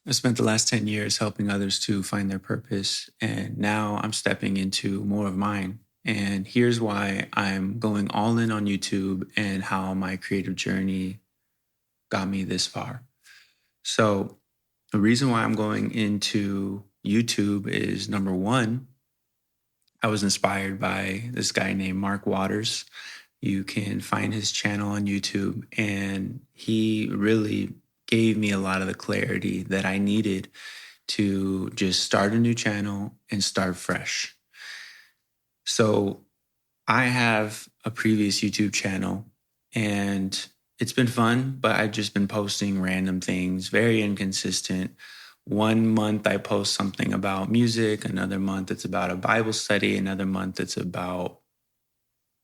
I spent the last 10 years helping others to find their purpose, and now I'm stepping into more of mine. And here's why I'm going all in on YouTube and how my creative journey got me this far. So, the reason why I'm going into YouTube is number one, I was inspired by this guy named Mark Waters. You can find his channel on YouTube, and he really gave me a lot of the clarity that I needed to just start a new channel and start fresh. So I have a previous YouTube channel and it's been fun, but I've just been posting random things, very inconsistent. One month I post something about music, another month it's about a Bible study, another month it's about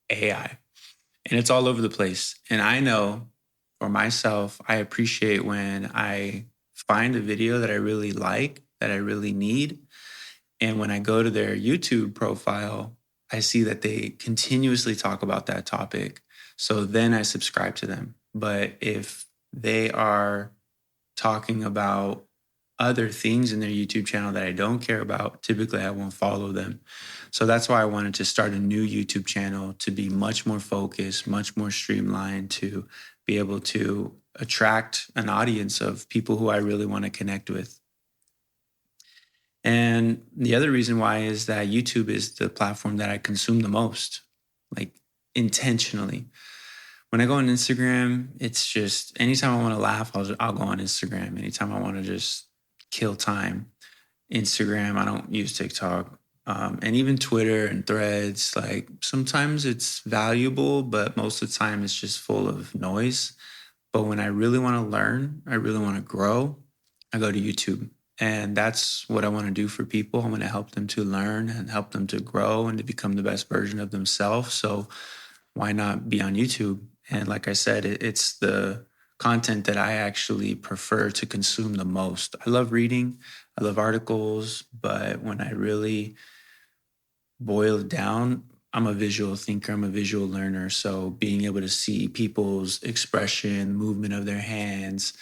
AI. And it's all over the place. And I know for myself, I appreciate when I find a video that I really like, that I really need. And when I go to their YouTube profile, I see that they continuously talk about that topic. So then I subscribe to them. But if they are talking about other things in their YouTube channel that I don't care about, typically I won't follow them. So that's why I wanted to start a new YouTube channel to be much more focused, much more streamlined, to be able to attract an audience of people who I really want to connect with. And the other reason why is that YouTube is the platform that I consume the most, like intentionally. When I go on Instagram, it's just anytime I want to laugh, I'll go on Instagram. Anytime I want to just kill time, Instagram. I don't use TikTok. And even Twitter and Threads, like sometimes it's valuable, but most of the time it's just full of noise. But when I really want to learn, I really want to grow, I go to YouTube. And that's what I want to do for people. I want to help them to learn and help them to grow and to become the best version of themselves. So why not be on YouTube? And like I said, it's the content that I actually prefer to consume the most. I love reading, I love articles, but when I really boil it down, I'm a visual thinker, I'm a visual learner. So being able to see people's expression, movement of their hands,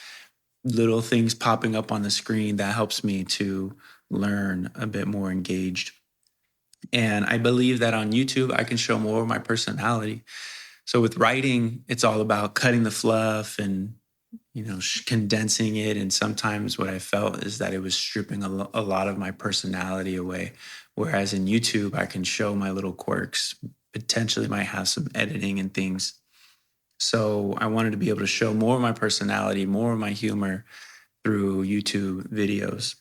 little things popping up on the screen, that helps me to learn a bit more engaged. And I believe that on YouTube, I can show more of my personality. So with writing, it's all about cutting the fluff and condensing it. And sometimes what I felt is that it was stripping a lot of my personality away. Whereas in YouTube, I can show my little quirks, potentially might have some editing and things. So I wanted to be able to show more of my personality, more of my humor through YouTube videos.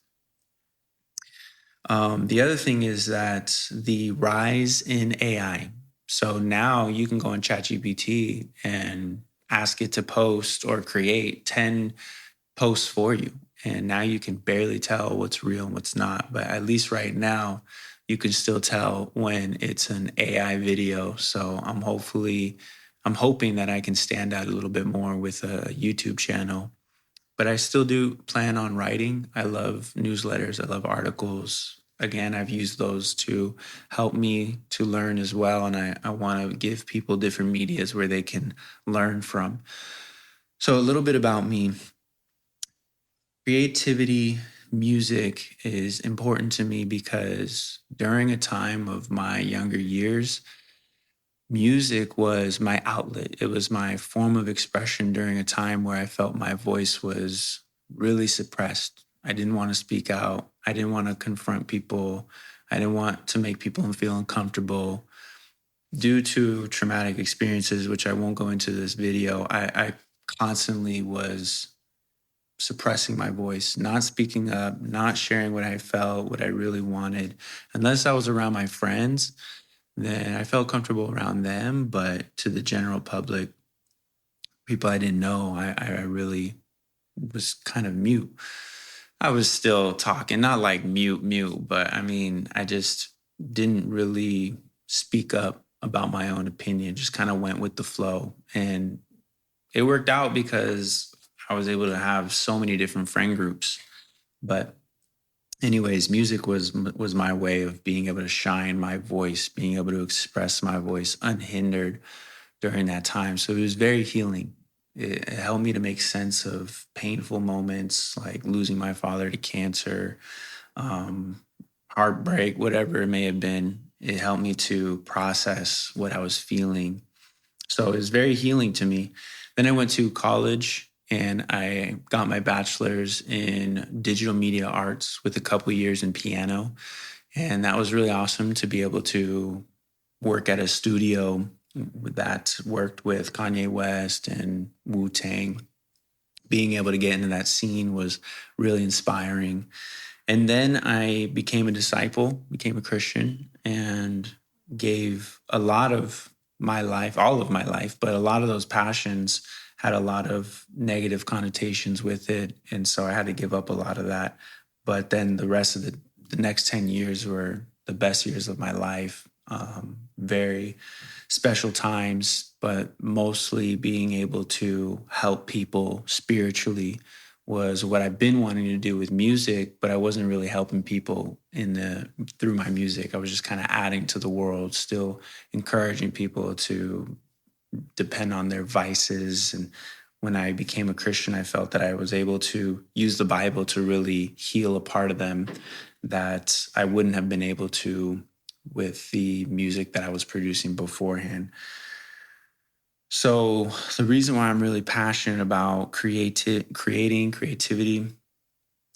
The other thing is that the rise in AI. So now you can go on ChatGPT and ask it to post or create 10 posts for you. And now you can barely tell what's real and what's not. But at least right now, you can still tell when it's an AI video. So I'm hoping that I can stand out a little bit more with a YouTube channel. But I still do plan on writing. I love newsletters. I love articles. Again, I've used those to help me to learn as well. And I want to give people different medias where they can learn from. So a little bit about me. Creativity, music is important to me because during a time of my younger years, music was my outlet. It was my form of expression during a time where I felt my voice was really suppressed. I didn't want to speak out. I didn't want to confront people. I didn't want to make people feel uncomfortable. Due to traumatic experiences, which I won't go into this video, I constantly was suppressing my voice, not speaking up, not sharing what I felt, what I really wanted. Unless I was around my friends, then I felt comfortable around them. But to the general public, people I didn't know, I really was kind of mute. I was still talking, not like mute, but I mean, I just didn't really speak up about my own opinion, just kind of went with the flow. And it worked out because I was able to have so many different friend groups. But anyways, music was my way of being able to shine my voice, being able to express my voice unhindered during that time. So it was very healing. It helped me to make sense of painful moments like losing my father to cancer, um, heartbreak, whatever it may have been. It helped me to process what I was feeling. So it was very healing to me. Then I went to college and I got my bachelor's in digital media arts with a couple years in piano. And that was really awesome to be able to work at a studio that worked with Kanye West and Wu Tang. Being able to get into that scene was really inspiring. And then I became a disciple, became a Christian, and gave a lot of my life, all of my life, but a lot of those passions had a lot of negative connotations with it. And so I had to give up a lot of that. But then the rest of the next 10 years were the best years of my life. Very special times, but mostly being able to help people spiritually was what I've been wanting to do with music, but I wasn't really helping people through my music. I was just kind of adding to the world, still encouraging people to depend on their vices. And when I became a Christian, I felt that I was able to use the Bible to really heal a part of them that I wouldn't have been able to with the music that I was producing beforehand. So the reason why I'm really passionate about creativity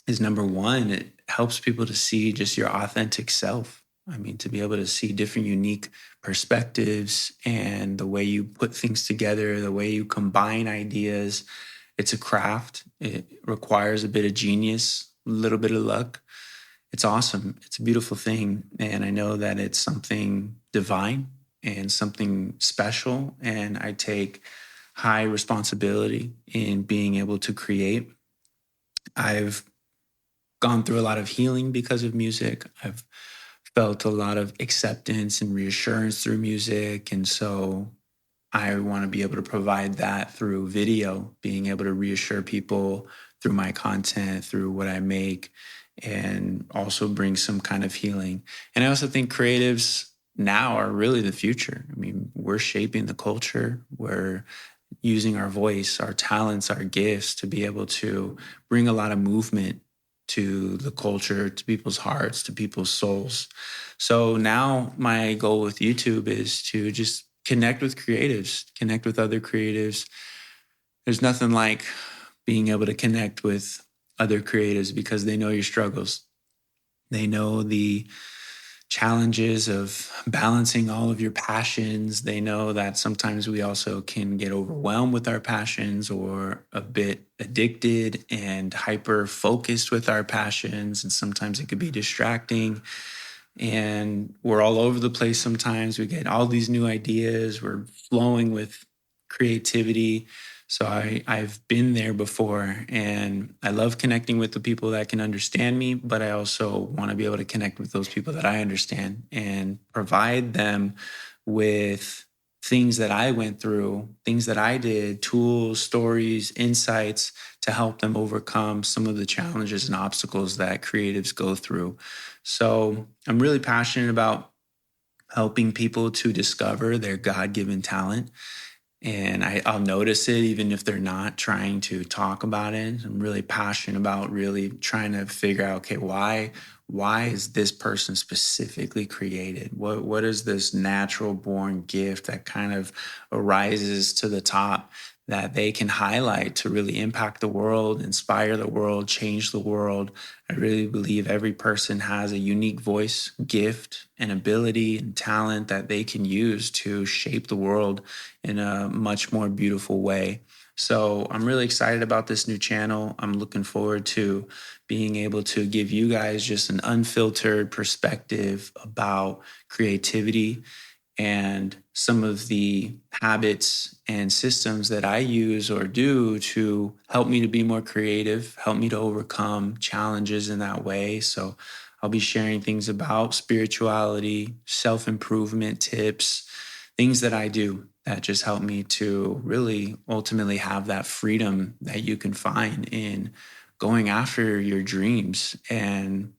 is number one, it helps people to see just your authentic self. I mean, to be able to see different unique perspectives and the way you put things together, the way you combine ideas. It's a craft. It requires a bit of genius, a little bit of luck. It's awesome. It's a beautiful thing. And I know that it's something divine and something special. And I take high responsibility in being able to create. I've gone through a lot of healing because of music. I've felt a lot of acceptance and reassurance through music. And so I want to be able to provide that through video, being able to reassure people through my content, through what I make, and also bring some kind of healing. And I also think creatives now are really the future. I mean, we're shaping the culture. We're using our voice, our talents, our gifts to be able to bring a lot of movement to the culture, to people's hearts, to people's souls. So now my goal with YouTube is to just connect with creatives, connect with other creatives. There's nothing like being able to connect with other creatives because they know your struggles. They know the challenges of balancing all of your passions. They know that sometimes we also can get overwhelmed with our passions or a bit addicted and hyper focused with our passions. And sometimes it could be distracting. And we're all over the place sometimes. We get all these new ideas. We're flowing with creativity. So I've been there before, and I love connecting with the people that can understand me, but I also want to be able to connect with those people that I understand and provide them with things that I went through, things that I did, tools, stories, insights to help them overcome some of the challenges and obstacles that creatives go through. So I'm really passionate about helping people to discover their God-given talent. And I'll notice it even if they're not trying to talk about it. I'm really passionate about really trying to figure out, okay, why is this person specifically created? What is this natural born gift that kind of arises to the top that they can highlight to really impact the world, inspire the world, change the world? I really believe every person has a unique voice, gift, and ability and talent that they can use to shape the world in a much more beautiful way. So I'm really excited about this new channel. I'm looking forward to being able to give you guys just an unfiltered perspective about creativity and some of the habits and systems that I use or do to help me to be more creative, help me to overcome challenges in that way. So I'll be sharing things about spirituality, self-improvement tips, things that I do that just help me to really ultimately have that freedom that you can find in going after your dreams and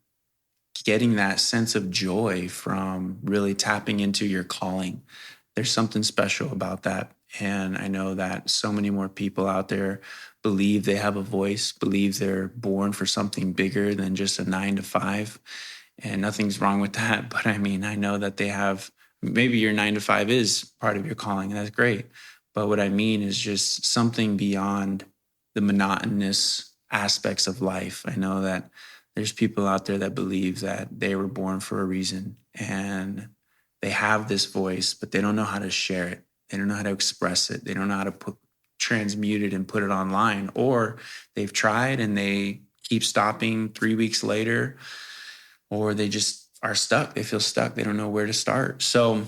getting that sense of joy from really tapping into your calling. There's something special about that. And I know that so many more people out there believe they have a voice, believe they're born for something bigger than just a 9 to 5. And nothing's wrong with that. But I mean, I know that they have, maybe your 9 to 5 is part of your calling, and that's great. But what I mean is just something beyond the monotonous aspects of life. I know that there's people out there that believe that they were born for a reason and they have this voice, but they don't know how to share it. They don't know how to express it. They don't know how to transmute it and put it online, or they've tried and they keep stopping 3 weeks later, or they just are stuck. They feel stuck. They don't know where to start. So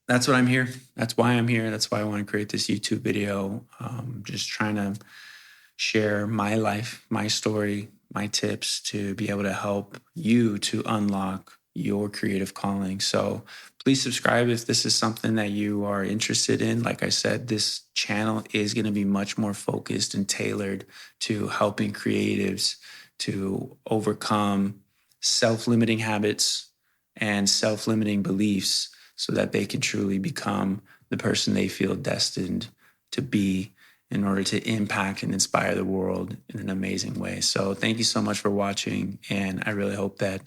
that's what I'm here. That's why I'm here. That's why I want to create this YouTube video. Just trying to share my life, my story, my tips to be able to help you to unlock your creative calling. So please subscribe if this is something that you are interested in. Like I said, this channel is going to be much more focused and tailored to helping creatives to overcome self-limiting habits and self-limiting beliefs so that they can truly become the person they feel destined to be in order to impact and inspire the world in an amazing way. So thank you so much for watching. And I really hope that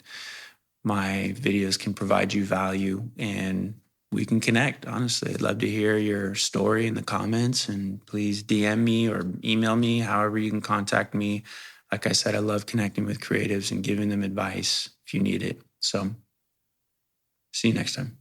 my videos can provide you value and we can connect. Honestly, I'd love to hear your story in the comments, and please DM me or email me, however you can contact me. Like I said, I love connecting with creatives and giving them advice if you need it. So see you next time.